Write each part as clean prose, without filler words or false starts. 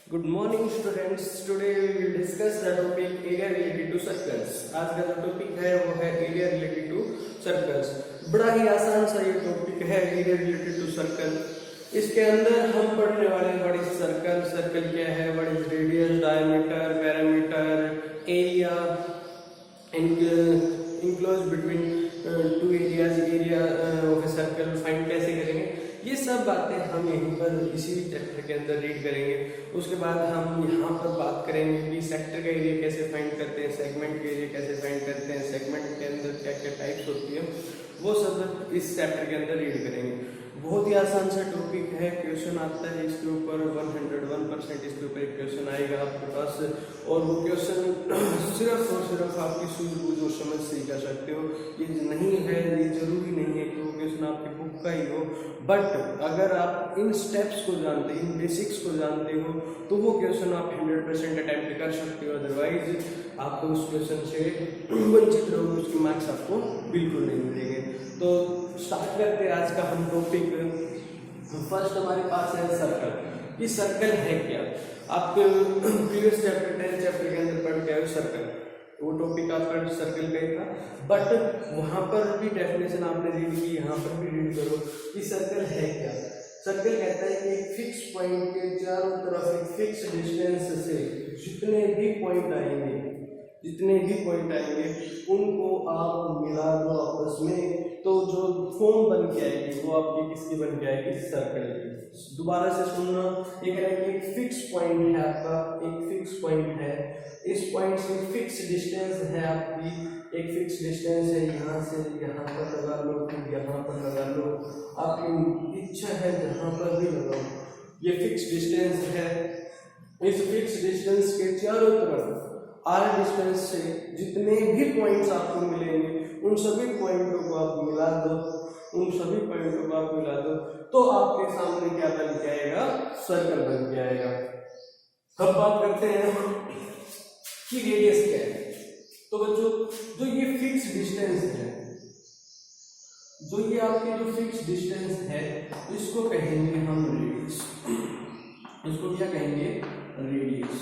Good morning students. Today we will discuss the topic area related to circles. आज का जो topic है वो है एरिया रिलेटेड टू सर्कल्स। बड़ा ही आसान सा ये टॉपिक है एरिया रिलेटेड टू सर्कल। इसके अंदर हम पढ़ने वाले हैं व्हाट इज सर्कल, सर्कल क्या है, what is radius, diameter, parameter, area enclose between two areas, area of a circle find कैसे करेंगे, ये सब बातें हम यहीं पर इसी चैप्टर के अंदर रीड करेंगे। उसके बाद हम यहाँ पर बात करेंगे कि सेक्टर का एरिया कैसे फाइंड करते हैं, सेगमेंट का एरिया कैसे फाइंड करते हैं, सेगमेंट के अंदर क्या क्या टाइप्स होती है, वो सब इस चैप्टर के अंदर रीड करेंगे। बहुत ही आसान सा टॉपिक है, क्वेश्चन आता है इसके ऊपर 101% इसके ऊपर एक क्वेश्चन आएगा आपके पास, और वो क्वेश्चन सिर्फ और सिर्फ आपकी सूझबूझ और समझ से ही कर सकते हो। ये नहीं है, ये जरूरी नहीं है कि वो क्वेश्चन आपकी बुक का ही हो, बट अगर आप इन स्टेप्स को जानते हैं, इन बेसिक्स को जानते हो, तो वो क्वेश्चन आप 100% अटेम्प्ट कर सकते हो। अदरवाइज आपको उस क्वेश्चन से वंचित रहोगे, उसके मार्क्स आपको बिल्कुल नहीं मिलेंगे। तो स्टार्ट करते हैं आज का हम टॉपिक। फर्स्ट हमारे पास है सर्कल। ये सर्कल है क्या? आप प्रीवियस चैप्टर 10 चैप्टर के अंदर पढ़ के आए सर्कल, वो टॉपिक आपका सर्कल का ही था, बट वहां पर भी डेफिनेशन आपने रीड की, यहाँ पर भी रीड करो कि सर्कल है क्या। सर्कल कहता है कि एक फिक्स पॉइंट के चारों तरफ एक फिक्स डिस्टेंस से जितने भी पॉइंट आएंगे उनको आप मिला दो आपस में, तो जो फॉर्म बन के आएगी वो आपकी किसकी बन के आएगी, सर्कल की। दोबारा से सुनना, ये कह रहा है कि एक फिक्स पॉइंट है आपका, एक फिक्स पॉइंट है, इस पॉइंट से फिक्स डिस्टेंस है आपकी, एक फिक्स डिस्टेंस है, यहाँ से यहाँ पर लगा लो, फिर यहाँ पर लगा लो, आपकी इच्छा है जहाँ पर भी लगाओ। ये फिक्स डिस्टेंस है, इस फिक्स डिस्टेंस के चारों तरफ आर डिस्टेंस से जितने भी पॉइंट्स आपको मिलेंगे उन सभी पॉइंटों को आप मिला दो, तो आपके सामने क्या बन के आएगा, सर्कल बन के आएगा। अब बात करते हैं कि रेडियस क्या है। तो बच्चों, जो ये फिक्स डिस्टेंस है, जो ये आपकी जो फिक्स डिस्टेंस है, इसको कहेंगे हम रेडियस। इसको क्या कहेंगे, रेडियस।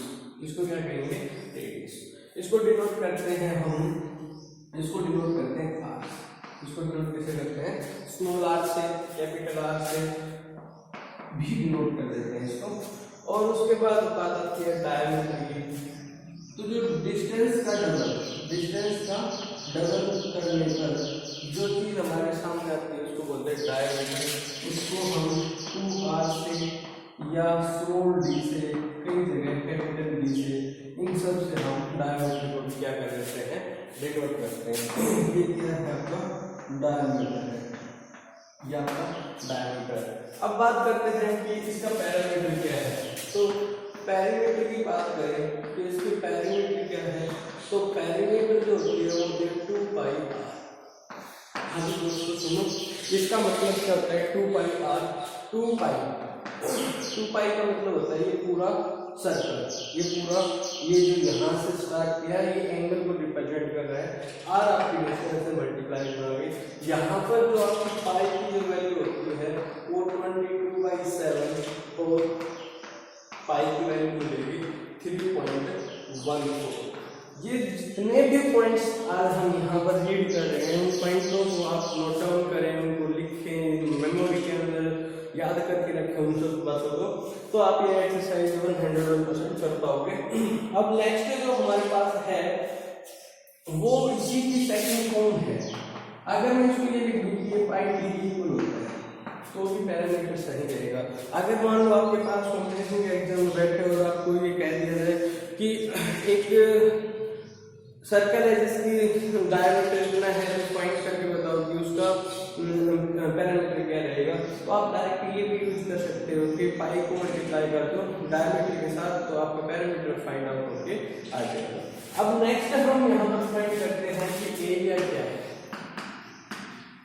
इसको क्या कहेंगे, रेडियस। इसको डिनोट करते हैं हम, इसको डिनोट करते हैं आर। इसको डिनोट कैसे करते हैं, स्मॉल आर से, कैपिटल आर से भी डिनोट कर देते हैं इसको। और उसके बाद बात आती है डायमीटर की। तो जो डिस्टेंस का डबल करने पर जो चीज हमारे सामने आती है उसको बोलते हैं डायमीटर। इसको हम 2r से या स्मॉल डी से, कई जगह कैपिटल डी से, इन सब से हम डायमीटर को क्या कर देते हैं, डिनोट करते हैं। ये क्या है आपका डायमीटर है, या आपका डायमीटर। अब बात करते हैं कि इसका पैरामीटर क्या है। तो पैरामीटर की बात करें तो इसके पैरामीटर क्या है, तो पैरामीटर जो होती है वो होती है 2πr। हाँ जी दोस्तों सुनो, इसका मतलब क्या होता है 2πr। 2π का मतलब होता है ये पूरा सर्कल, ये पूरा, ये जो यहाँ से स्टार्ट किया ये एंगल को रिप्रेजेंट कर रहा है, आर आपकी डिस्टेंस से मल्टीप्लाई करोगे। यहाँ पर जो आपकी पाई की जो वैल्यू होती है वो 22/7 और पाई की वैल्यू मिलेगी 3.14। ये जितने भी पॉइंट्स आज हम यहाँ पर रीड कर रहे हैं, उन पॉइंटों को आप नोट डाउन करें, उनको लिखें, मेमोरी के अंदर याद करके रखें उन सब बातों को, तो आप ये एक्सरसाइज 101% कर पाओगे। अब नेक्स्ट जो हमारे पास है वो इसी की सेकंड फॉर्म है। अगर मैं इसको ये लिख दूं कि ये पाई डी इक्वल होता है तो भी पैरामीटर सही रहेगा। अगर मान लो आपके पास कॉम्पिटिशन के एग्जाम में बैठे और आपको ये कह दिया जाए कि एक सर्कल है जिसकी डायमीटर इतना है, तो पॉइंट करके बताओ कि उसका पैरामीटर क्या रहेगा, तो आप डायरेक्ट ये भी यूज कर सकते हो कि पाई को मल्टीप्लाई कर दो डायमीटर के साथ, तो आपका पैरामीटर फाइंड आउट होके आ जाएगा। अब नेक्स्ट हम यहाँ पर फाइंड करते हैं कि एरिया क्या है,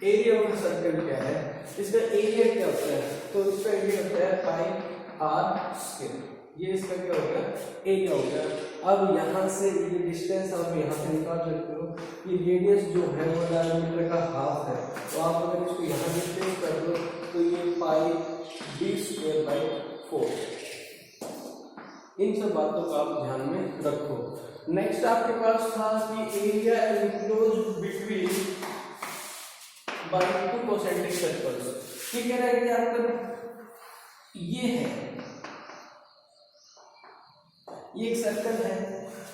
एरिया ऑफ सर्कल क्या है। इसका एरिया क्या होता है, तो इसका एरिया होता है पाई आर स्क्वायर। ये इसका क्या हो गया, एरिया हो गया। अब यहाँ से ये डिस्टेंस आप यहाँ से निकाल सकते हो कि रेडियस जो है वो डायमीटर का हाफ है, तो आप अगर इसको यहाँ डिस्टेंस कर दो तो ये पाई d²/4। इन सब बातों को आप ध्यान में रखो। नेक्स्ट आपके पास था कि area enclosed between by two concentric circles. ये कह रहा है कि आपका ये है, ये एक सर्कल है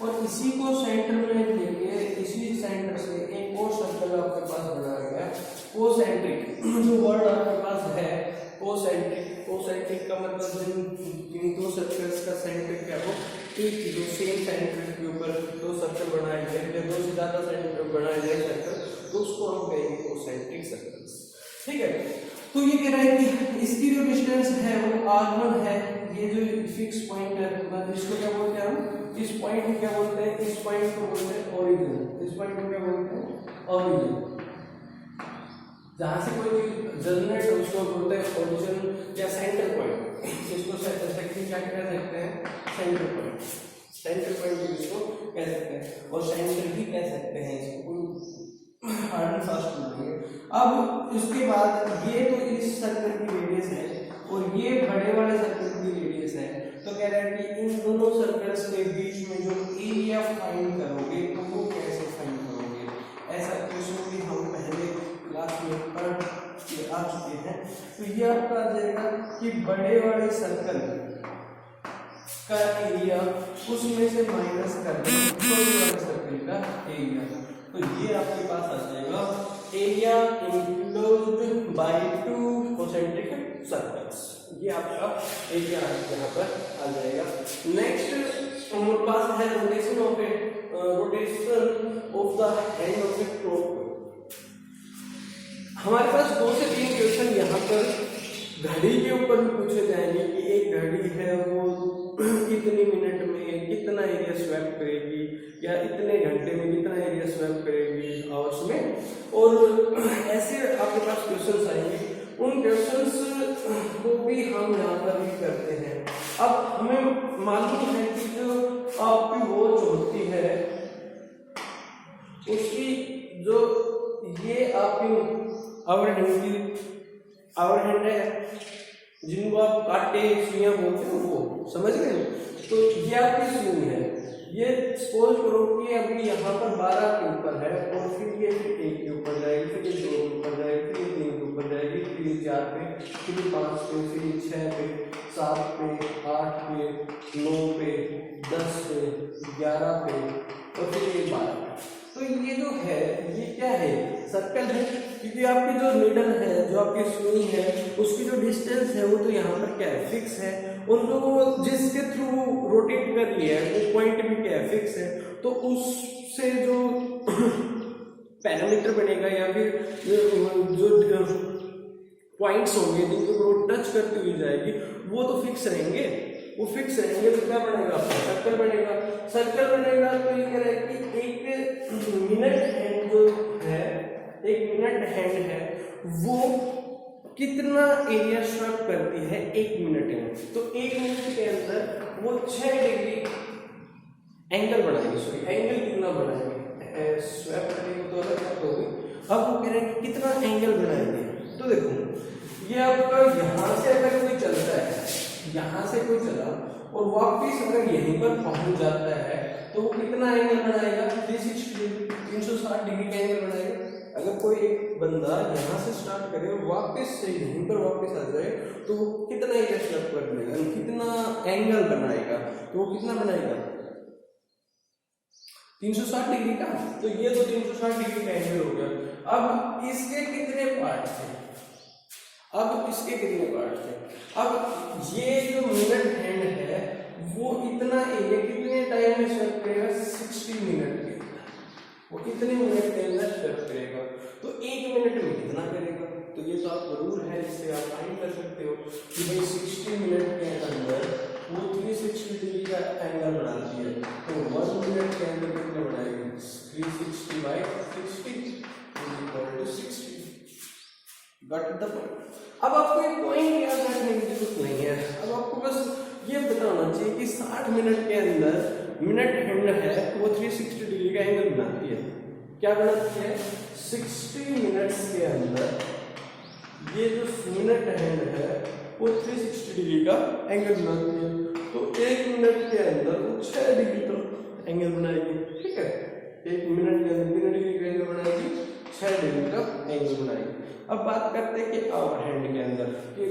और इसी को सेंटर में लेके इसी सेंटर से एक और सर्कल आपके पास बनाया गया है कोसेंट्रिक। जो वर्ड आपके पास है कोसेंट्रिक, कोसेंट्रिक का मतलब इन दो सर्कल्स का सेंटर क्या हो, एक जो सेम सेंटर के ऊपर दो सर्कल बनाए गए या दो से ज्यादा सेंटर बनाए गए सर्कल, तो उसको हम कहेंगे कोसेंट्रिक सर्कल्स। ठीक है, तो ये कह रहा है कि इसकी जो डिस्टेंस है वो r1 है। ये जो फिक्स पॉइंट है मतलब इसको क्या बोलते हैं हम, इस पॉइंट को क्या बोलते हैं, इस पॉइंट को बोलते हैं ओरिजिन। इस पॉइंट को क्या बोलते हैं, ओरिजिन। जहां से कोई चीज जनरेट हो उसको बोलते हैं ओरिजिन या सेंटर पॉइंट। इसको सेक्शन क्या कह सकते हैं, सेंटर पॉइंट। सेंटर पॉइंट इसको कह सकते हैं और सेंटर भी कह सकते हैं इसको, हार्ड एंड फास्ट बोलेंगे। अब इसके बाद ये तो इस सर्कल की रेडियस है और ये बड़े वाले सर्कल की रेडियस है, तो कह रहा है कि इन दोनों सर्कल्स के बीच में जो एरिया फाइंड करोगे तो वो कैसे फाइंड करोगे। ऐसा क्वेश्चन भी हम पहले क्लास में पढ़ के आ चुके हैं। तो ये आपका आ जाएगा कि बड़े वाले सर्कल का एरिया उसमें से माइनस कर दो छोटे वाले सर्कल का एरिया, तो ये आपके पास आ जाएगा area enclosed by two concentric circles. ये आपका एरिया यहाँ पर आ जाएगा। नेक्स्ट हमारे पास है rotation of the hand of a clock. हमारे पास 2 से 3 क्वेश्चन यहाँ पर घड़ी के ऊपर भी पूछे जाएंगे कि एक घड़ी है वो कितनी मिनट में कितना एरिया स्वैप करेगी या इतने घंटे में कितना एरिया स्वैप करेगी आवर्स में, और ऐसे आपके पास क्वेश्चंस आएंगे। उन क्वेश्चंस को भी हम यहाँ पर भी करते हैं। अब हमें मालूम है कि जो आपकी वॉच होती है उसकी जो ये आपकी आवर हैंड है जिनको आप कांटे सुइयां बोलते हो, वो समझ गए। तो ये आपकी सुई है, ये सपोज करो कि अभी यहाँ पर 12 के ऊपर है और फिर ये 1 के ऊपर जाएगी, फिर ये 2 के ऊपर जाएगी, फिर ये 3 के ऊपर जाएगी, फिर ये 4 पे, फिर ये 5 पे, फिर ये 6 पे, 7 पे, 8 पे, 9 पे, 10 पे, 11 पे और फिर ये 12 पे। तो ये जो है ये क्या है, सर्कल है, क्योंकि आपकी जो नीडल है, जो आपकी सुई है, उसकी जो डिस्टेंस है वो तो यहाँ पर क्या है, फिक्स है, और जो जिसके थ्रू रोटेट कर रही है वो पॉइंट भी क्या है, फिक्स है। तो उससे जो पैरामीटर बनेगा या फिर जो पॉइंट्स होंगे जिनको टच करती हुई जाएगी वो तो फिक्स रहेंगे, वो फिक्स रहेंगे। तो क्या बनेगा, आपका सर्कल बनेगा। सर्कल बनेगा तो ये कह रहा है कि एक मिनट हैंड जो है, एक मिनट हैंड है वो कितना एरिया स्वैप करती है 1 मिनट में। तो 1 मिनट के अंदर वो 6 डिग्री एंगल बनाएगी, सॉरी एंगल कितना बनाएगी, स्वैप करेगी तो अलग बात होगी। अब वो कह रहे हैं कि कितना एंगल बनाएंगे। तो देखो ये आपका यहाँ से अगर कोई चलता है, यहाँ से कोई चला और वापिस अगर यहीं पर पहुंच जाता है तो वो कितना एंगल बनाएगा, 360 डिग्री का एंगल बनाएगा। अगर कोई एक बंदा यहाँ से स्टार्ट करे और वापस से यहीं पर वापस आ जाए तो वो कितना एरिया स्वैप कर लेगा, कितना एंगल बनाएगा, तो वो कितना बनाएगा 360 डिग्री का। तो ये तो 360 डिग्री का एंगल हो गया। अब इसके कितने पार्ट थे, अब ये जो मिनट हैंड है वो इतना एरिया कितने टाइम में स्वैप करेगा, 60 मिनट के, वो कितने मिनट के अंदर स्वैप करेगा। तो 1 मिनट में कितना करेगा, तो ये तो आपका रूल है, इससे आप फाइंड कर सकते हो कि भाई 60 मिनट के अंदर वो 360 डिग्री का एंगल बनाती है। तो 1 मिनट के अंदर कितना बनाएगी, 360 बाई 60 = 60। Got the point. अब आपको एक पॉइंट याद रखने की जरूरत नहीं है, अब आपको बस ये बताना चाहिए कि 60 मिनट के अंदर मिनट हैंड है वो 360 डिग्री का एंगल बनाती है। क्या बनाती है, 60 मिनट्स के अंदर ये जो मिनट हैंड है वो 360 डिग्री का एंगल बनाती है। तो 1 मिनट के 6 डिग्री का एंगल बनाएगी। ठीक है, 1 मिनट के अंदर कितने डिग्री का एंगल बनाएगी? 6 डिग्री का एंगल बनाएगी। अब बात करते हैं कि आवर हैंड के अंदर कि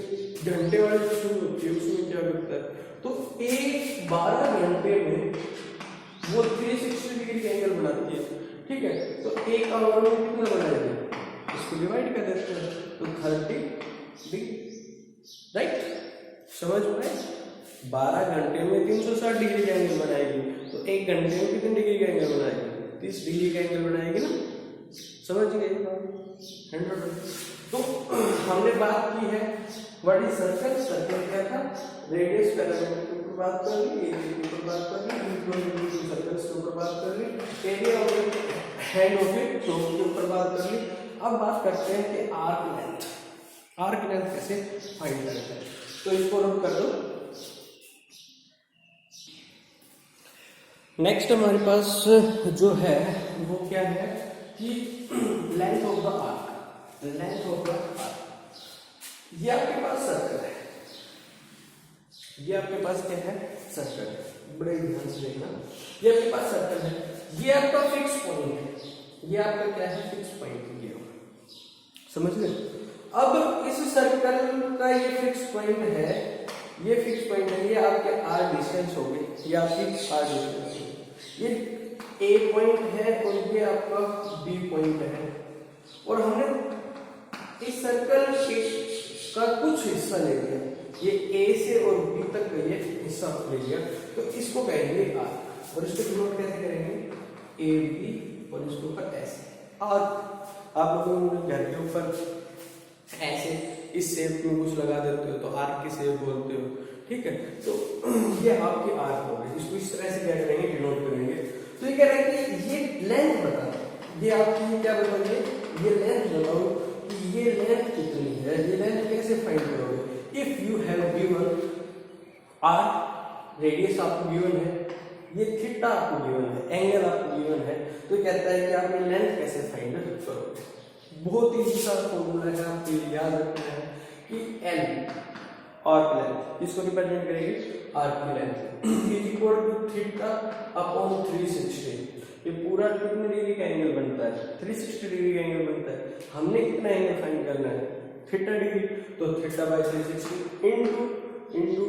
घंटे वाली जो शुरू होती है उसमें क्या करता है, तो एक 12 घंटे में वो 360 डिग्री का एंगल बनाती है। ठीक है, तो एक आवर में कितना बनाएगी, इसको डिवाइड कर देते हैं तो 30 डिग्री, राइट? समझ में? 12 घंटे में 360 डिग्री का एंगल बनाएगी, तो 1 घंटे में कितने डिग्री का एंगल बनाएगी? 30 डिग्री का एंगल बनाएगी ना। समझ गए? 100%। तो हमने बात की है व्हाट इज सर्कल। सर्कल क्या था? रेडियस पैरामीटर के ऊपर बात कर ली, एरिया के ऊपर बात कर ली, सर्कल्स के ऊपर बात कर ली, area of hand of it के ऊपर बात कर ली। अब बात करते हैं कि आर्क लेंथ। आर्क लेंथ कैसे फाइंड करते हैं, तो इसको नोट कर दो। नेक्स्ट हमारे पास जो है वो क्या है कि length of the arc. Length of the arc, ये आपके पास सर्कल है, ये आपके पास क्या है? सर्कल है। बड़े ध्यान से देखना, ये आपके पास सर्कल है, ये आपका फिक्स पॉइंट है, ये आपका क्या है? Fix point. ये समझ गए? अब इस सर्कल का ये फिक्स पॉइंट है, ये फिक्स पॉइंट है, ये आपके आर डिस्टेंस हो गए, ये आपकी आर डिस्टेंस है, ये ए पॉइंट है और ये आपका बी पॉइंट है। और हमने इस सर्कल का कुछ हिस्सा ले लिया, ये ए से और बी तक का ये हिस्सा ले लिया, तो इसको कहेंगे आर। और इसको डिनोट कैसे करेंगे? ए बी और इसके ऊपर ऐसे आर। आप लोगों ने घर के ऊपर ऐसे इस शेप में कुछ लगा देते हो तो आर्क की शेप बोलते हो। ठीक है, तो ये आपकी आर्क हो गई। इसको इस तरह से क्या करेंगे? डिनोट करेंगे। तो ये कह रहे हैं कि ये लेंथ बता, ये आपकी क्या बताइए? ये लेंथ बताओ कि ये लेंथ कितनी है, ये लेंथ कैसे फाइंड करोगे? If you have given arc, radius आपको गिवन है, ये थीटा आपको गिवन है, एंगल आपको गिवन है, तो कहता है कि आप ये लेंथ कैसे फाइंड करोगे? बहुत इजी सा फॉर्मूला है, आपको याद रखना है कि एल आर्क लेंथ, इसको रिप्रेजेंट करेंगे आर्क की length is equal to theta upon 360। ये पूरा कितने डिग्री का एंगल बनता है? 360 डिग्री का एंगल बनता है। हमने कितना एंगल फाइंड करना है? थीटा डिग्री, तो थीटा बाय 360 इनटू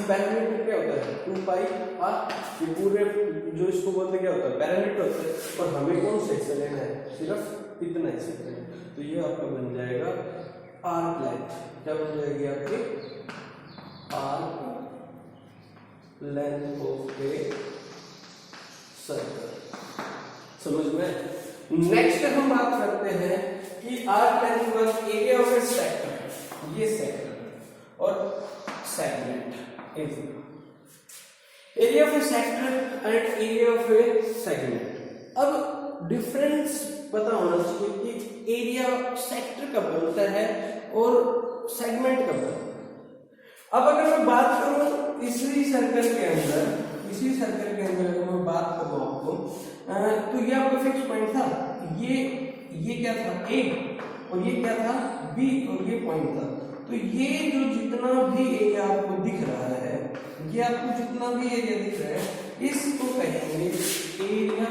पैरामीटर क्या होता है? 2 पाई आर। ये पूरे जो इसको बोलते क्या होता है? पैरामीटर होता है। और हमें कौन सा हिस्सा लेना है? सिर्फ इतना हिस्सा लेना है। तो ये आपका बन जाएगा आर्क लेंथ। क्या बन जाएगी आपकी? Arc length of a circle. समझ में? नेक्स्ट हम बात करते हैं कि arc length equals area of A sector. ये सेक्टर और segment, area of A sector and area of A segment. अब डिफरेंस पता होना चाहिए कि एरिया सेक्टर कब बनता है और सेगमेंट कब बनता है। अब अगर मैं बात करूं इसी सर्कल के अंदर अगर मैं बात करूं आपको, तो ये आपका फिक्स पॉइंट था, ये क्या था? ए, और ये क्या था? बी, और ये पॉइंट था। तो ये जो जितना भी एरिया आपको दिख रहा है, ये आपको जितना भी एरिया दिख रहा है, इसको कहेंगे एरिया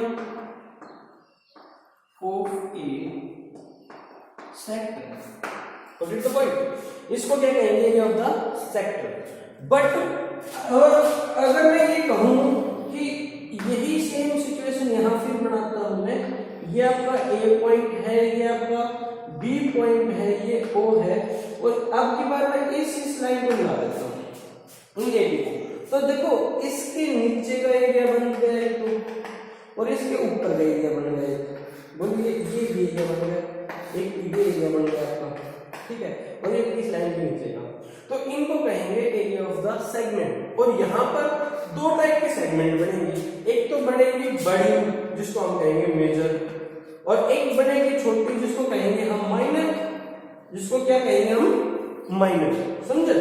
ऑफ ए सेक्टर। तो पॉइंट, इसको क्या कहेंगे? Area of the sector. But अगर मैं ये कहूं कि यही सेम सिचुएशन यहां फिर बनाता हूं मैं, ये आपका ए पॉइंट है, ये आपका बी पॉइंट है, ये ओ है, और अब की बार मैं इस लाइन को मिला देता हूं इन एरिया को। तो देखो इसके नीचे का एरिया बन गया है तो, और इसके ऊपर का एरिया बन गया है। बोलिए ये भी एरिया बन गया, एक ये एरिया बन गया आपका। ठीक है, और एक इस लाइन के नीचे का, तो इनको कहेंगे एरिया ऑफ द सेगमेंट। और यहाँ पर 2 टाइप के सेगमेंट बनेंगे, एक तो बनेगी बड़ी जिसको हम कहेंगे मेजर, और एक बनेगी छोटी जिसको कहेंगे हम माइनर, जिसको क्या कहेंगे हम? माइनर। समझे?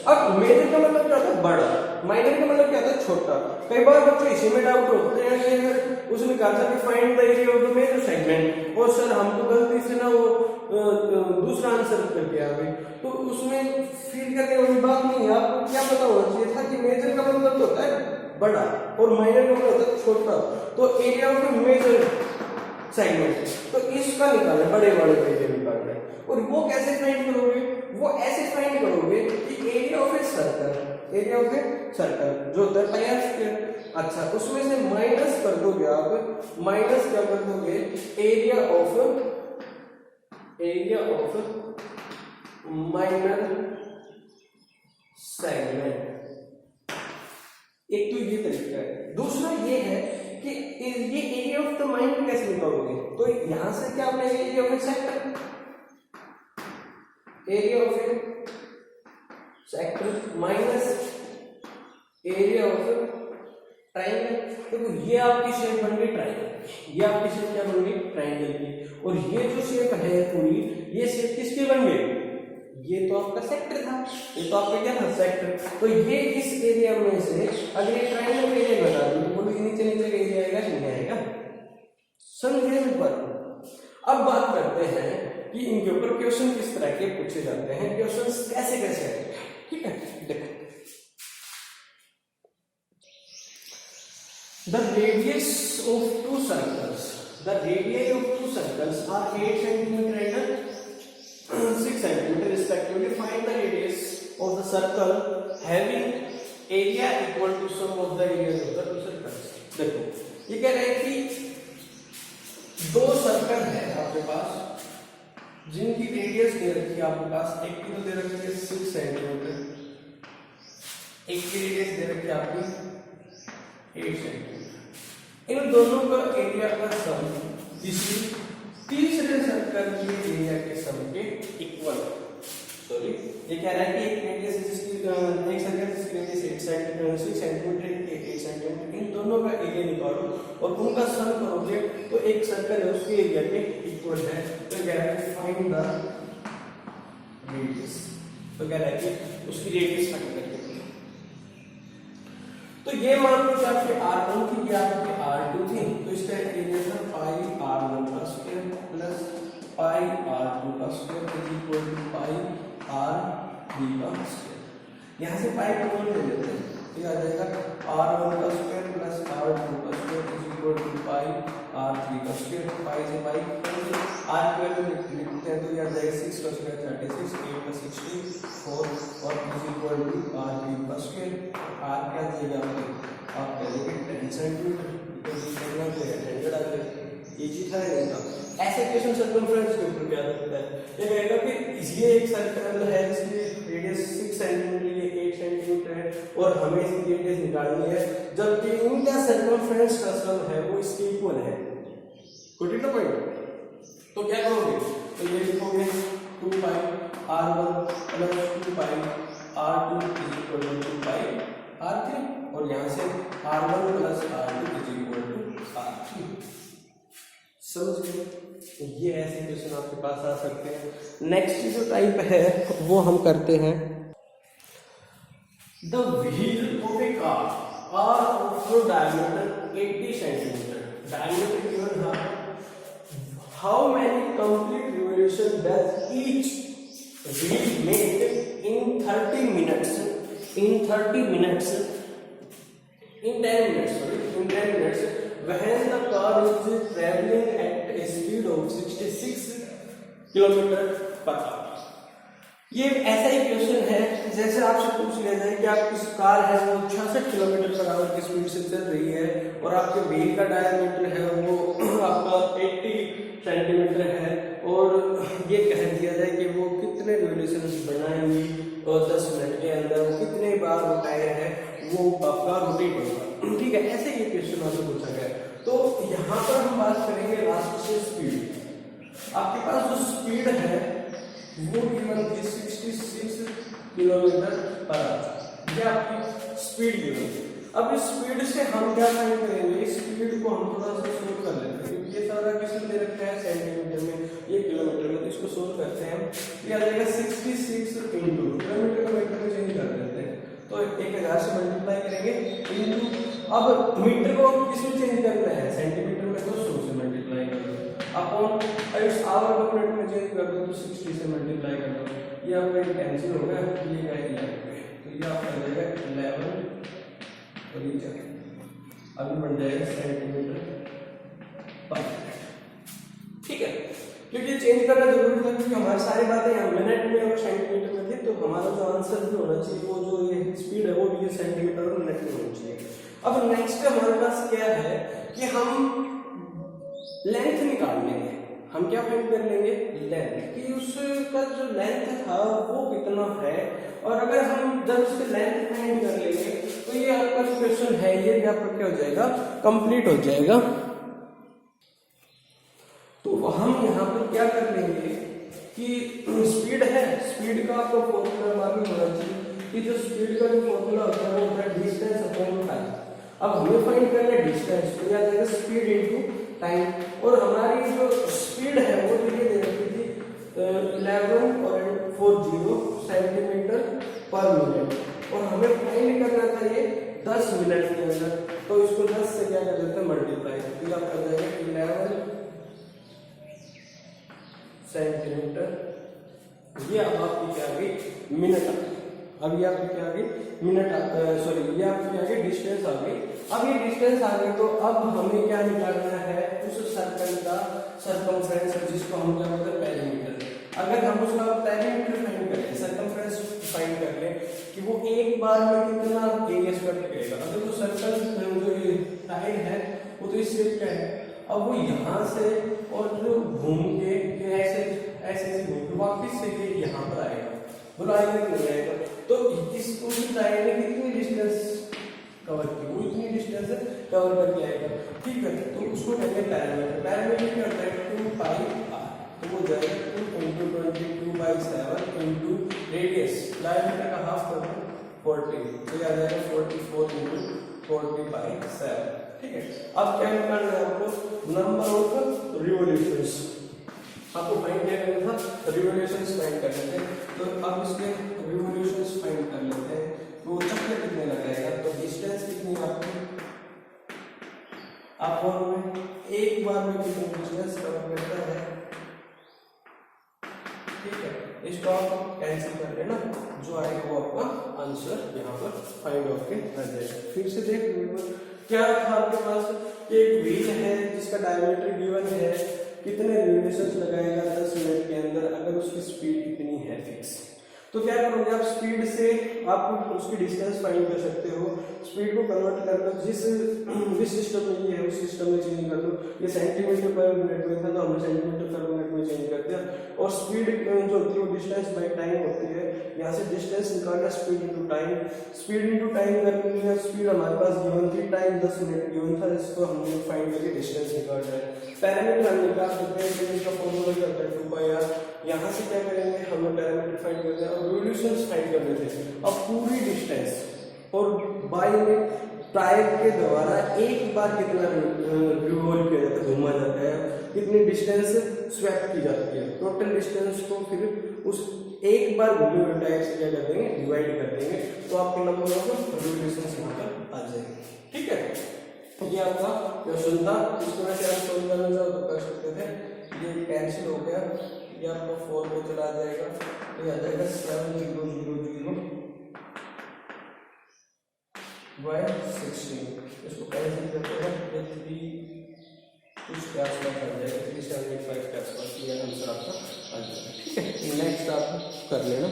अब मेजर का मतलब क्या होता है? बड़ा। माइनर का मतलब क्या होता है? छोटा। कई बार बच्चों इसी में डाउट होते हैं कि उसने कहा था कि find the area of the major segment, और सर हम तो गलती से ना वो दूसरा आंसर करके आ गए, तो उसमें फील करने वाली बात नहीं है। आपको क्या पता होना चाहिए था कि मेजर का मतलब तो होता है बड़ा और माइनर का मतलब होता है छोटा। तो area of a major segment, तो इसका निकालना बड़े वाले का एरिया निकालना है। और वो कैसे फाइंड करोगे? वो ऐसे फाइंड करोगे कि area of a circle, area of a circle जो होता है पाई आर स्क्वायर। अच्छा, उसमें से माइनस कर दोगे आप, माइनस क्या कर दोगे? Area of minor segment. एक तो ये तरीका है। दूसरा ये है कि ये एरिया ऑफ द माइनर कैसे निकालोगे? तो यहां से क्या आपने area of A sector, area of A sector minus area of triangle. देखो ये आपकी शेप बन गई ट्राइंगल, ये आपकी शेप क्या बन गई? ट्राइंगल की। और ये जो शेप है पूरी, ये शेप किसकी बन गई? ये तो आपका सेक्टर था, ये तो आपका क्या था? सेक्टर। तो ये इस एरिया में से अगर ये ट्राइंगल का एरिया बता दूं तो बोलो नीचे नीचे का एरिया आएगा कि नहीं आएगा? समझे मेरी बात? अब बात करते हैं कि इनके ऊपर क्वेश्चन किस तरह के पूछे जाते हैं, क्वेश्चन कैसे कैसे आते हैं। ठीक है, देखो the radius of two circles, the radii of two circles are 8 cm and 6 cm respectively. Find the radius of the circle having area equal to sum of the areas of the two circles. देखो ये कह रहे हैं कि दो circle है आपके पास जिनकी रेडियस दे रखी है आपके पास, एक की तो दे रखी है 6 सेंटीमीटर, एक की रेडियस दे रखी है आपकी 8 सेंटीमीटर। इन दोनों का एरिया का सम किसी तीसरे सर्कल के एरिया के सम के इक्वल। सॉरी, ये कह रहा है कि एक रेडियस जिसकी एक सर्कल जिसकी रेडियस 6 सेंटीमीटर 8 सेंटीमीटर, इन दोनों का एरिया निकालो और उनका सम करोगे तो एक सर्कल है उसके एरिया के इक्वल है। तो कह रहा है फाइंड द रेडियस, तो कह रहा है कि उसकी रेडियस फाइंड करके। तो ये मान लो कि आपके r1 थी, ये आपकी r2 थी, तो इसका एरिया था पाई r1 का स्क्वायर प्लस पाई r2 का square is equal to pi r3 का स्क्वायर। यहाँ से पाई कॉमन ले लेते हैं, ये आ जाएगा r1 का स्क्वायर प्लस r2 का square is equal to pi r3 का स्क्वायर। पाई से पाई r स्क्वायर लिखते हैं तो ये आ जाएगा 6 का स्क्वायर 36, 8 का 64 और इज इक्वल टू r3 का स्क्वायर। r क्या देगा आप कहेंगे 10 सेंटीमीटर, बिकॉज़ ये करना तो 100 आ जाएगा। इजी था इनका। ऐसे क्वेश्चन सर्कमफ्रेंस के ऊपर क्या करता है, ये कहेगा कि ये एक सर्कल है जिसकी रेडियस 6 सेंटीमीटर, ये 8 सेंटीमीटर है और हमें इसकी रेडियस निकालनी है, जबकि इनका सर्कमफ्रेंस का सम है वो इसके इक्वल है। Good it point. तो क्या करोगे? तो ये लिखोगे 2 pi r1 plus 2 pi r2 is equal to 2 pi r3 और यहां से r1 plus r2 is equal to r3। समझ गए? तो ये ऐसे क्वेश्चन आपके पास आ सकते हैं। नेक्स्ट जो टाइप है वो हम करते हैं the wheel of a car are of diameter 80 centimetre, diameter given है। How many complete revolution does each wheel make in 30 minutes, in 30 minutes, in 10 minutes, sorry, in 10 minutes, when the car is traveling at a speed of 66 km per hour। ये ऐसा ही question है जैसे आपसे पूछ लिया जाए कि आपकी कार है वो 66 किलोमीटर पर आवर की स्पीड से चल रही है और आपके व्हील का डायमीटर है वो आपका 80 सेंटीमीटर है और ये कह दिया जाए कि वो कितने रिवॉल्यूशंस बनाएंगी और 10 मिनट के अंदर वो कितने बार वो टायर है वो आपका रोटेट होगा। ठीक है, ऐसे ये क्वेश्चन आपसे पूछा गया। तो यहाँ पर हम बात करेंगे लास्ट से स्पीड। आपके पास जो स्पीड है वो गिवन थी 66 किलोमीटर पर आवर, ये आपकी स्पीड गिवन। अब इस स्पीड से हम क्या फाइंड करेंगे? इस स्पीड को हम थोड़ा सा सोल्व कर लेते हैं। ये सारा किसमें दे रखा है? सेंटीमीटर में, ये किलोमीटर में, तो इसको सोल्व करते हैं। ये आ जाएगा 66 इंटू किलोमीटर को मीटर में चेंज कर देते हैं तो 1000 से मल्टीप्लाई करेंगे इंटू, अब मीटर को किसमें चेंज करना है? सेंटीमीटर में, तो 100 से मल्टीप्लाई कर दो अपॉन इस आवर को मिनट में चेंज कर दो तो 60 से मल्टीप्लाई कर दो। ये आपका कैंसिल हो गया, ये 11, तो ये आपका आ जाएगा 11 और ये क्या अभी बन जाएगा सेंटीमीटर पर मिनट। ठीक है, क्योंकि चेंज करना जरूरी था क्योंकि हमारी सारी बातें यहाँ मिनट में और सेंटीमीटर में थी, तो हमारा जो आंसर भी होना चाहिए वो जो ये स्पीड है वो भी ये सेंटीमीटर और मिनट में होनी चाहिए। अब नेक्स्ट हमारे पास क्या है कि हम लेंथ निकाल लेंगे। हम क्या फाइंड कर लेंगे? लेंथ, कि उसका जो लेंथ था वो कितना है, और अगर हम जब उसके लेंथ फाइंड कर लेंगे तो ये आपका जो क्वेश्चन है ये भी आपका क्या हो जाएगा? कंप्लीट हो जाएगा। तो हम यहाँ पर क्या कर लेंगे कि स्पीड है, स्पीड का आपको फॉर्मूला मालूम होना चाहिए कि जो स्पीड का जो फॉर्मूला होता है वो होता है डिस्टेंस अपॉन टाइम। अब हमें फाइंड करना है डिस्टेंस, तो याद आएगा स्पीड इनटू टाइम, और हमारी जो स्पीड है वो ये दे रखी थी 11.40 सेंटीमीटर पर मिनट, और हमें फाइंड करना था ये 10 मिनट के अंदर। तो इसको 10 से क्या कर देते हैं? मल्टीप्लाई, तो क्या कर देंगे? 11 सेंटीमीटर, ये अब आपकी क्या आ गई? मिनट आ गई। अब ये आपकी क्या आ गई? मिनट, सॉरी ये आपकी क्या आ गई? डिस्टेंस आ गई। अब ये डिस्टेंस आ गई तो अब हमें क्या निकालना है? उस सर्कल का सर्कमफ्रेंस, जिसको हम क्या बोलते हैं? पेरीमीटर। अगर हम उसका पेरीमीटर फाइंड करें, सर्कमफ्रेंस फाइंड कर लें कि वो एक बार में कितना एरिया स्वेप्ट करेगा। अगर वो सर्कल जो साइड है वो तो इस शेप का है, अब वो यहाँ से और जो घूम के ऐसे ऐसे घूम के वापिस से ये यहाँ पर आएगा, बोलो आएगा कि नहीं आएगा? तो इस उस साइड ने कितनी डिस्टेंस कवर की, वो इतनी डिस्टेंस कवर करके आएगा। ठीक है, तो उसको कहते हैं पैरामीटर। पैरामीटर क्या होता है? 2 पाई r, तो वो जाएगा 2 × 22/7 इंटू रेडियस, डायमीटर का हाफ कर दो 40, तो आ जाएगा 44 × 40/7। ठीक है, अब क्या निकालना है आपको? Number of revolutions. आपको फाइंड क्या करना था? रिवॉल्यूशंस फाइंड करने थे, तो अब इसके रिवॉल्यूशंस फाइंड कर लेते हैं। तो चक्कर कितने लगाएगा? तो डिस्टेंस कितनी आपकी? आप और में एक बार में कितनी डिस्टेंस कवर करता है? ठीक है, इसको आप कैंसिल कर लेना, जो आएगा वो आपका आंसर यहाँ पर फाइंड आउट के आ जाएगा। फिर से देख क्या था आपके पास? एक व्हील है जिसका डायमीटर गिवन है, कितने रिवॉल्यूशंस लगाएगा 10 मिनट के अंदर, अगर उसकी स्पीड कितनी है फिक्स। तो क्या करोगे आप? स्पीड से आप उसकी डिस्टेंस फाइंड कर सकते हो। स्पीड को कन्वर्ट कर लो, जिस सिस्टम में ये है उस सिस्टम में चेंज कर लो। ये सेंटीमीटर पर मिनट में था तो हमने सेंटीमीटर पर मिनट में चेंज कर दिया, और स्पीड जो होती है वो डिस्टेंस बाय टाइम होती है। यहाँ से डिस्टेंस निकालना, speed into time, speed into time करके लिया। स्पीड हमारे पास गिवन थी, टाइम 10 मिनट गिवन था, इसको हमने फाइंड करके डिस्टेंस निकाल लिया। पैरामीटर हम निकाल सकते हैं, इसका फॉर्मूला क्या होता है? 2πr। यहाँ से क्या करेंगे? हमने पैरामीटर फाइंड कर दिया और रिवॉल्यूशंस फाइंड करने थे। अब पूरी डिस्टेंस और बाय में टायर के द्वारा एक बार कितना रिवॉल्व किया जाता है, घुमा जाता है, कितनी डिस्टेंस स्वैप की जाती है, टोटल डिस्टेंस को फिर उस एक बार घूमे हुए टायर से क्या कर देंगे? डिवाइड कर देंगे, तो आपके नंबर ऑफ रिवॉल्यूशंस यहाँ पर आ जाएंगे। ठीक है, ये आपका क्वेश्चन था। इसको वैसे आप सोल्व करना चाहो तो कर सकते थे, ये कैंसिल हो गया, ये आपको 4 पे चला जाएगा, तो आ जाएगा 7000/16। इसको कैंसिल करते हैं, ये 3 कुछ के आसपास आ जाएगा, 3785 के आसपास ये आंसर आपका आ जाएगा। ठीक है, नेक्स्ट आप कर लेना।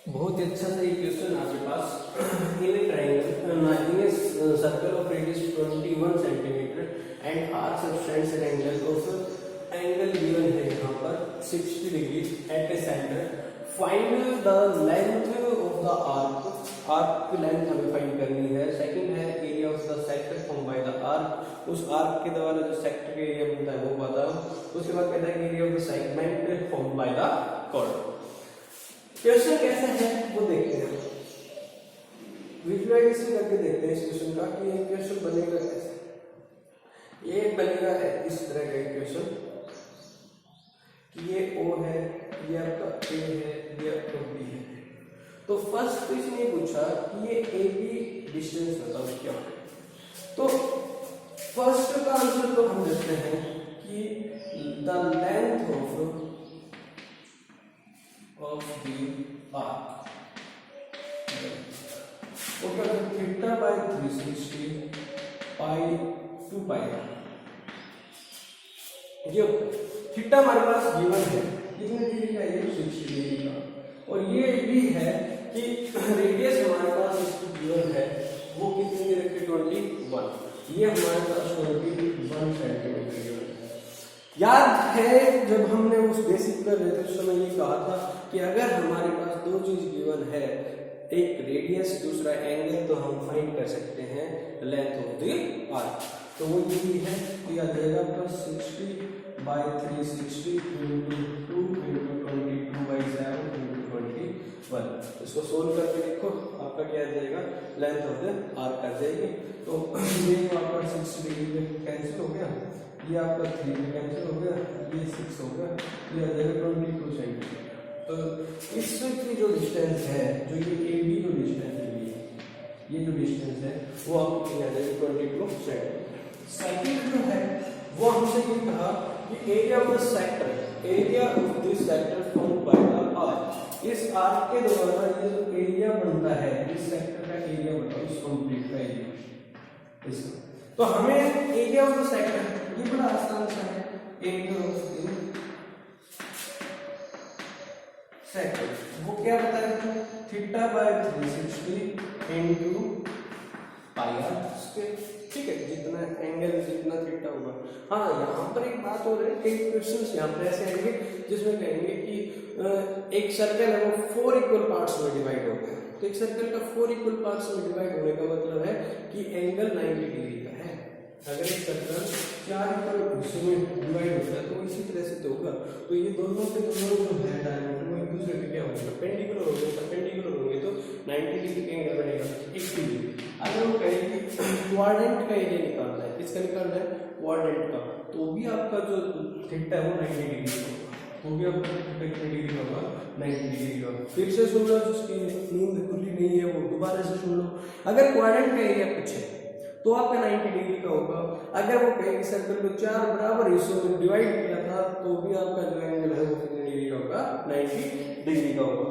बहुत ही अच्छा सा ये क्वेश्चन आपके पास। In a triangle in a circle of radius 21 centimetre and arc substance an angle of angle given है यहाँ पर 60 degree at a centre. Find the length of the arc. Arc की लेंथ हमें फाइंड करनी है। Second है area of the sector form by the arc. उस arc के द्वारा जो सेक्टर का एरिया बनता है वो बताओ। उसके बाद कहता है area of the segment form by the chord. Question कैसा है वो देखते हैं, विजुअलाइजेशन करके देखते हैं इस क्वेश्चन का कि ये क्वेश्चन बनेगा कैसे। ये बनेगा है इस तरह का क्वेश्चन कि ये O है, ये आपका A है, ये आपका B है। तो फर्स्ट तो इसने पूछा कि ये AB डिस्टेंस बताओ क्या है। तो फर्स्ट का आंसर तो हम देते हैं कि the length of the arc वो क्या होगा theta by 360 pi 2 pi R. ये थीटा हमारे पास गिवन है कितने डिग्री का, ये 60 डिग्री का, और ये भी है कि रेडियस हमारे पास इसकी गिवन है वो कितने दे रखे 21, ये हमारे पास 21 सेंटीमीटर गिवन है। याद है जब हमने उस बेसिक कर रहे थे उस समय ये कहा था कि अगर हमारे पास दो चीज गिवन है, एक रेडियस दूसरा एंगल, तो हम फाइंड कर सकते हैं लेंथ ऑफ द आर्क। तो वो यही है, तो आ जाएगा plus 60 by 360 into 2 into 22 by 7 into 21। इसको सोल्व करके देखो आपका क्या आ जाएगा, लेंथ ऑफ द आर्क आ जाएगी। तो ये आपका 60 डिग्री में कैंसिल हो गया, ये आपका 3 में कैंसिल हो गया, ये 6 हो गया, ये आ जाएगा 22 सेंटीमीटर। तो इसकी जो डिस्टेंस है, जो ये ए बी जो डिस्टेंस है, ये जो डिस्टेंस है वो आपको क्या आ जाएगा 22 सेंटीमीटर। सेकंड जो है वो हमसे ये कहा कि area of the sector, area of this sector formed by the arc, इस आर्क के द्वारा ये जो एरिया बनता है, इस सेक्टर का एरिया बनता है, इस कंप्लीट का एरिया इसका। तो हमें एरिया ऑफ द सेक्टर, ये बड़ा आसान सा है, एरिया ऑफ द सेक्टर वो क्या बताया, theta by 360 into pi R square, ठीक है, जितना एंगल जितना थीटा होगा। हाँ, यहाँ पर एक बात हो रही है, कई क्वेश्चंस यहाँ पर ऐसे आएंगे जिसमें कहेंगे कि एक सर्कल है वो 4 इक्वल पार्ट्स में डिवाइड हो गया। तो एक सर्कल का 4 इक्वल पार्ट्स में डिवाइड होने का मतलब है कि एंगल 90 डिग्री का है। अगर एक सर्कल 4 इक्वल हिस्सों में डिवाइड होता है तो इसी तरह से तो होगा। तो ये दोनों के दोनों जो है डायमीटर वो एक दूसरे के क्या होंगे, परपेंडिकुलर होंगे, परपेंडिकुलर होंगे तो 90 डिग्री का एंगल बनेगा 1 डिग्री। अगर वो कहें कि क्वाड्रेंट का एरिया निकालना है, किसका निकालना है, क्वाड्रेंट का, तो भी आपका जो थीटा है वो 90 डिग्री का होगा, तो भी आपका थीटा कितने डिग्री का होगा, 90 डिग्री का। फिर से सुन लो, जिसकी नींद खुली नहीं है वो दोबारा से सुन लो। अगर क्वाड्रेंट का एरिया पूछे तो आपका 90 डिग्री का होगा। अगर वो कहें कि सर्कल को 4 बराबर हिस्सों में डिवाइड किया था तो भी आपका जो एंगल है वो कितने डिग्री का होगा, 90 डिग्री का होगा।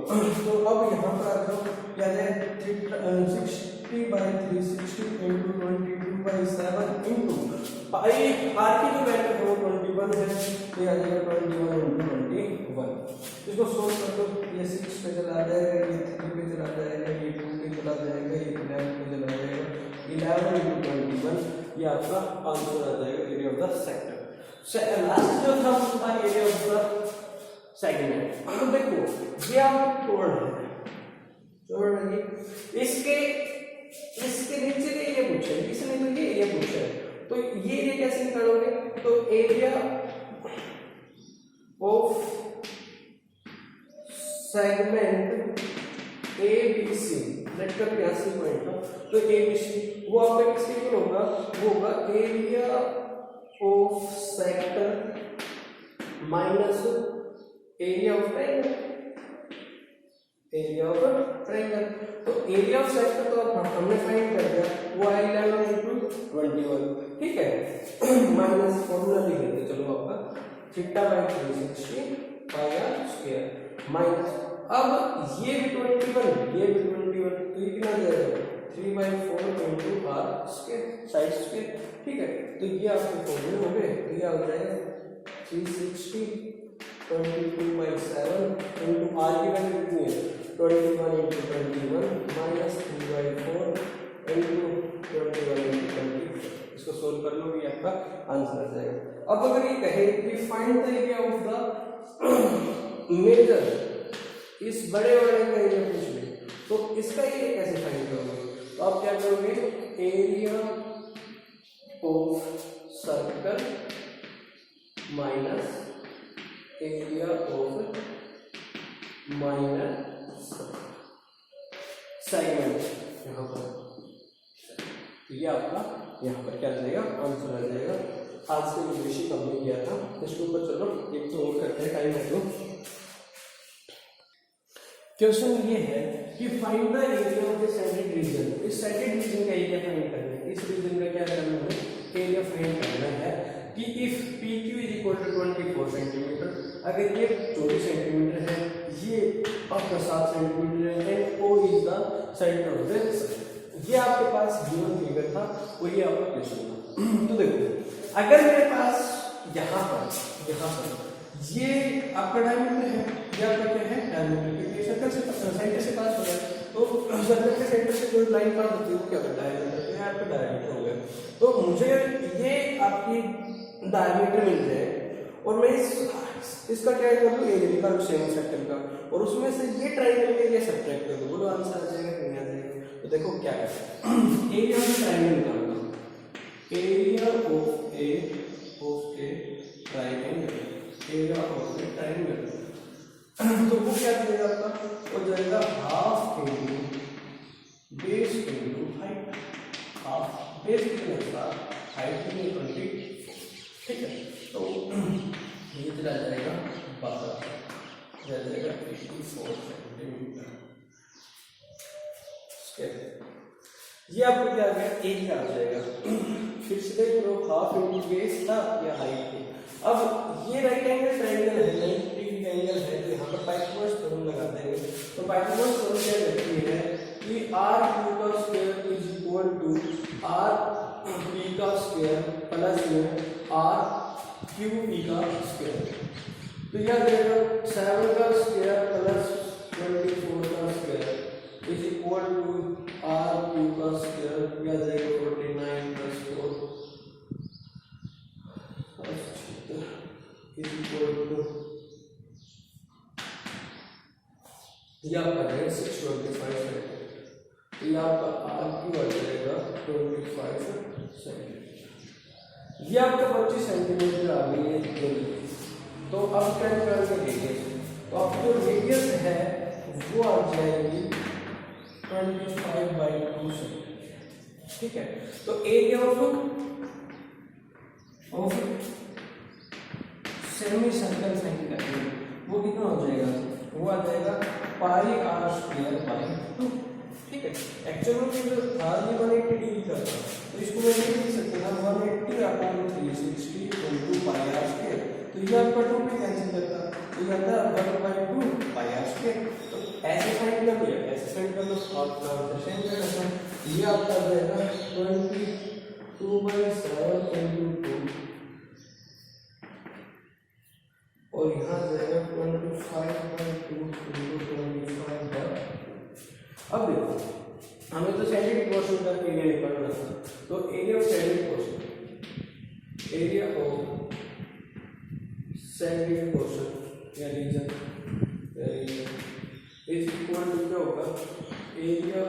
तो अब यहाँ पर आ जाओ, क्या है 60 by 360 into 22 by 7 into pi R की जो वैल्यू है वो 21 है, तो आ जाएगा 21 इंटू 21। इसको सोल्व कर दो, ये 6 पे चला जाएगा, ये 3 पे चला जाएगा, ये 2 पे चला जाएगा, ये 11 पे चला जाएगा, 11 इंटू 21, ये आपका आंसर आ जाएगा area of the sector. Last जो था वो था एरिया ऑफ द सेगमेंट। अब देखो ये आपका टोर्ड है, टोर्ड है, इसके नीचे का एरिया पूछा है, इसने मुझे एरिया पूछा है, तो ये एरिया कैसे निकालोगे, तो area of segment ABC, let कर 82 पॉइंट का, तो ABC वो आपका किसके इक्वल होगा, वो होगा area of sector minus area of triangle, area of triangle. तो एरिया ऑफ सेक्टर तो हमने फाइंड कर दिया, वो है 11 इंटू 21, ठीक है, माइनस फॉर्मूला लिख देते चलो आपका theta by 360 pi R square minus, अब ये भी 21, ये भी 21, तो ये कितना जाएगा 3/4 into R square side square, ठीक है। तो ये आपके फॉर्मूले हो गए, तो ये हो जाएगा 360 22/7 इंटू आर की वैल्यू कितनी है 21 इंटू 21 माइनस 3/4 इंटू 21 इंटू 20। इसको सोल्व कर लो, ये आपका आंसर आ जाएगा। अब अगर ये कहे कि find the area of the major, इस बड़े वाले का एरिया पूछ ले, तो इसका एरिया कैसे फाइंड करोगे, तो आप क्या करोगे, area of circle minus area of minor segment, यहाँ पर, तो ये आपका यहाँ पर क्या आ जाएगा, आंसर आ जाएगा। आज के जो बेसिक हमने किया था इसके ऊपर चलो एक तो और करते हैं, टाइम है तो। क्वेश्चन ये है कि find the area of the shaded region, इस सेंटेड रीजन का एरिया फाइंड करना है, इस रीजन का क्या करना है, एरिया फाइंड करना है कि if PQ is equal to 24 centimetre, अगर ये 24 सेंटीमीटर है, ये आपका 7 सेंटीमीटर है, and O is the centre of the circle, था वो ये आपका प्लेस होगा। तो देखो अगर मेरे पास यहाँ पर ये आपका डायमीटर है, ये आपका क्या है डायमीटर, क्योंकि सर्कल से सेंटर से पास हो रहा है, तो सर्कल के सेंटर से जो लाइन पास होती है वो क्या होता है डायमीटर, तो ये आपका डायमीटर हो गया। तो मुझे ये आपकी डायमीटर मिल जाए और मैं इसका क्या कर लूँ एरिया निकाल लूँ सेम सर्कल का, और उसमें से ये ट्रायंगल का एरिया सब्ट्रैक्ट कर दो, बोलो आंसर आ जाएगा कि नहीं आ जाएगा। तो देखो क्या है एरिया ऑफ ट्रायंगल निकालना, area of A triangle, area of A triangle, तो वो क्या देगा आपका, वो जाएगा half into base into height, half base कितने का हाइट कितनी 20, ठीक है। तो ये चला जाएगा 12, जाएगा 84 सेंटीमीटर। ये आपको क्या आ गया एरिया आ जाएगा। फिर से देख लो हाफ इंटू बेस था या हाइट थी। अब ये राइट एंगल ट्रायंगल है, 90 डिग्री एंगल है, तो यहाँ पर पाइथागोरस थ्योरम लगा देंगे। तो पाइथागोरस थ्योरम क्या कहती है कि r क्यू का square is equal to r p का स्क्वायर प्लस में r क्यू p का स्क्वायर। तो यह देगा 7 का स्क्वायर प्लस 24 का square is equal to r Q का स्क्वायर, यह देगा 49 प्लस 4 is equal to ये आपका है 625 सेंटीमीटर, तो ये आपका आर क्यू आ जाएगा 25 सेंटीमीटर। ये आपका 25 सेंटीमीटर आ गई है जल्दी। तो अब क्या करेंगे रेडियस, तो आपकी जो रेडियस है वो आ जाएगी 25/2 सेंटीमीटर, ठीक है। तो एरिया ऑफ सेमी सर्कल साइन करेंगे वो कितना हो जाएगा, वो आ जाएगा पाई आर स्क्वायर बाई 2, ठीक है। एक्चुअल में जो था ये 180 डिग्री का था, तो इसको मैं लिख सकते हैं 180/360 इनटू पाई आर स्क्वायर, तो ये आपका 2 पे कैंसिल करता, तो ये आता है 1/2 पाई आर स्क्वायर। तो ऐसे साइन कर दिया, ऐसे साइन कर लो और सेम करना, ये आपका आ जाएगा 22/7 इनटू 2 और यहाँ जाएगा 25/2 इनटू 25/। अब देखो हमें तो साइडेड पोर्शन का एरिया निकालना था, तो area of shaded portion, area of shaded portion या रीजन इज इक्वल टू क्या होगा एरिया